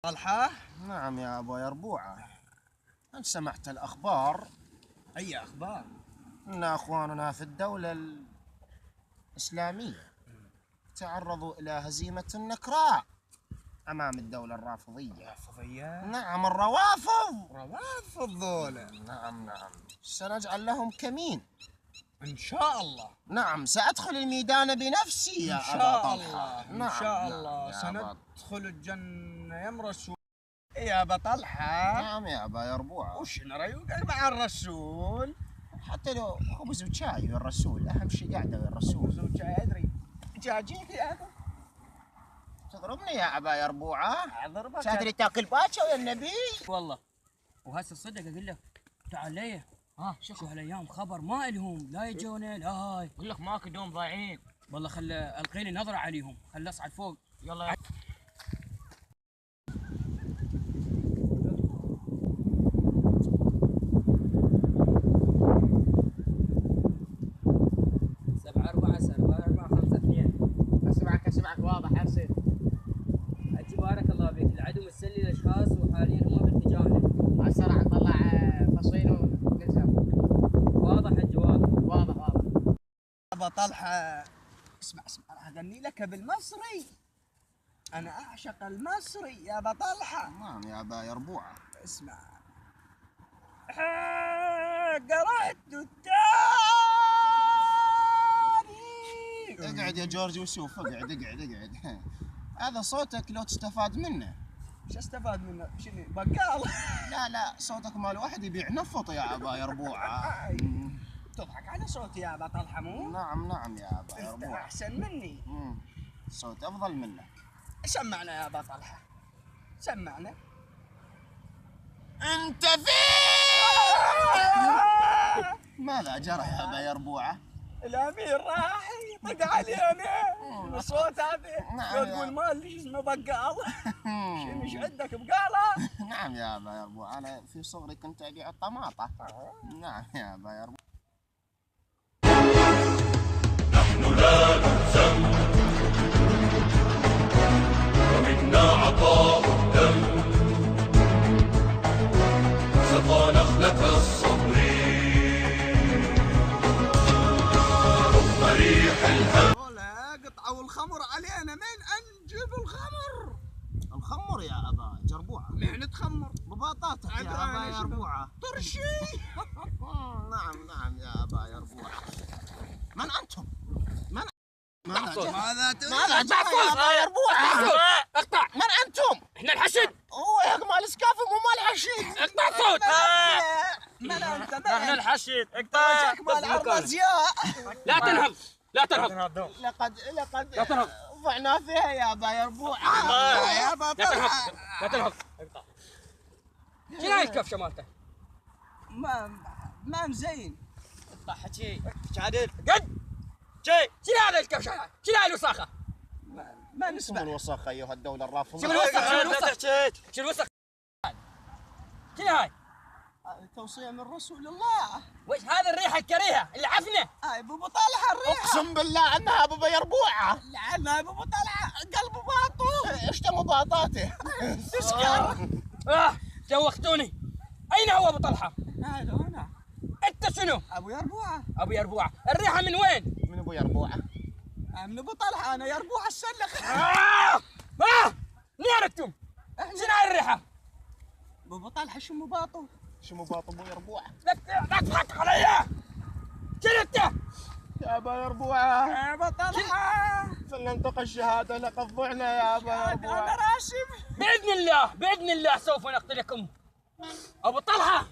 طلحة؟ نعم يا أبا يربوعة. هل سمعت الأخبار؟ أي أخبار؟ أن أخواننا في الدولة الإسلامية تعرضوا إلى هزيمة نكراء أمام الدولة الرافضية. رافضية؟ نعم الروافض. روافض ذولا. نعم سنجعل لهم كمين إن شاء الله. نعم سأدخل الميدان بنفسي يا أبا طلحة. إن شاء الله سندخل الجنة يا رسول يا أبا طلحة. نعم يا أبا يربوعة. وش نريوقك مع الرسول؟ حتى لو خبز وشاي ويا الرسول، أهم شيء قاعدة ويا الرسول. خبز وشاي أدري. جاجيك يا أبا. تضربني يا أبا يربوعة؟ أضربك. تدري تاكل باكا ويا النبي؟ والله وهسه الصدق اقول لك تعال لي شوف هالايام خبر ما الهم لا يجونا لا هاي. اقول لك ماكو دوم ضايعين. والله خل القيني نظره عليهم، خل اصعد فوق. يلا 7-4-4-5-2. اسمعك واضح يا حسين. اجي بارك الله بك، العدو متسلي الاشخاص وحاليا هم باتجاهنا. على السرعه نطلع فصيل ونلزم. واضح الجواب. واضح. أبا طلحة اسمع راح أغني لك بالمصري. أنا أعشق المصري يا أبا طلحة. نعم يا أبا يربوعة. اسمع. قرأت التاريخ. اقعد يا جورج وشوف، اقعد. هذا صوتك لو تستفاد منه. شو استفاد منه؟ شنو بقال؟ لا صوتك مال واحد يبيع نفط يا أبا يربوعة. تضحك على صوتي يا أبا طلحة مو؟ نعم يا أبا أنت يربوعة. أحسن مني. صوت أفضل منك. سمعنا يا أبا طلحة. سمعنا. أنت فين؟ ماذا جرى يا أبا يربوعة؟ الأمير راح يطق علينا. الصوت هذا نعم لو تقول مالي اسمه بقال. شنو ايش عندك بقالة؟ نعم يا أبا يربوعة، أنا في صغري كنت أبيع الطماطة. نعم يا أبا يربوعة. نحن لا نهزم ومنا عطاء الدم، سقى نخلة الصبر رغم ريح الهم. ولا قطعوا الخمر علينا، من نجيب الخمر؟ الخمر يا أبا يربوعة. من نتخمر؟ بباطاتك يا أبا يربوعة. طرشي. نعم يا أبا يربوعة. من أنتم؟ ماذا جرى يا أبا يربوعة؟ اقطع. من أنتم؟ احنا الحشد. هو يا مال سكافي مو مال حشيد. اقطع صوت. من انت؟ احنا الحشد. اقطع. وجهك مال عرزياء. لا تنهض. لقد لا تنهض. ضعنا فيها يا أبا يربوعة. يا أبا لا تنهض. طلحة. لا تنهض. اقطع. شنو هاي الكفشه مالته؟ ما مزين. اقطع حكي. عادل قد. شنو هذا الكفشه؟ شنو هاي الوساخه؟ ما نسمع. الوسخ أيها الدولة الرافضة. شنو الوسخ؟ شنو هاي؟ توصية من رسول الله. وش هذا الريحه الكريهه اللي عفنه؟ هاي ابو طلحة الريحة. أقسم بالله أنها أبا يربوعة. لعنا ابو طلحة قلب باطو. اشتموا باطاته. تسكر. جوختوني. اين هو ابو طلحه؟ هذا هنا. انت شنو؟ ابو يربوعة. ابو يربوعه، الريحه من وين؟ من أبو يربوعة؟ من ابو طلحة. انا يربوعة السلخ. منين انتم؟ شنو هاي الريحه؟ ابو طلحة شمو باطو. شو باط أبو يربوعة؟ لا تضحك علي. شنو انت؟ يا أبا يربوعة. يا ابو طلحة. فلننطق الشهادة لقد ضعنا يا أبا انا يربوعة. راشم. باذن الله سوف نقتلكم. ابو طلحه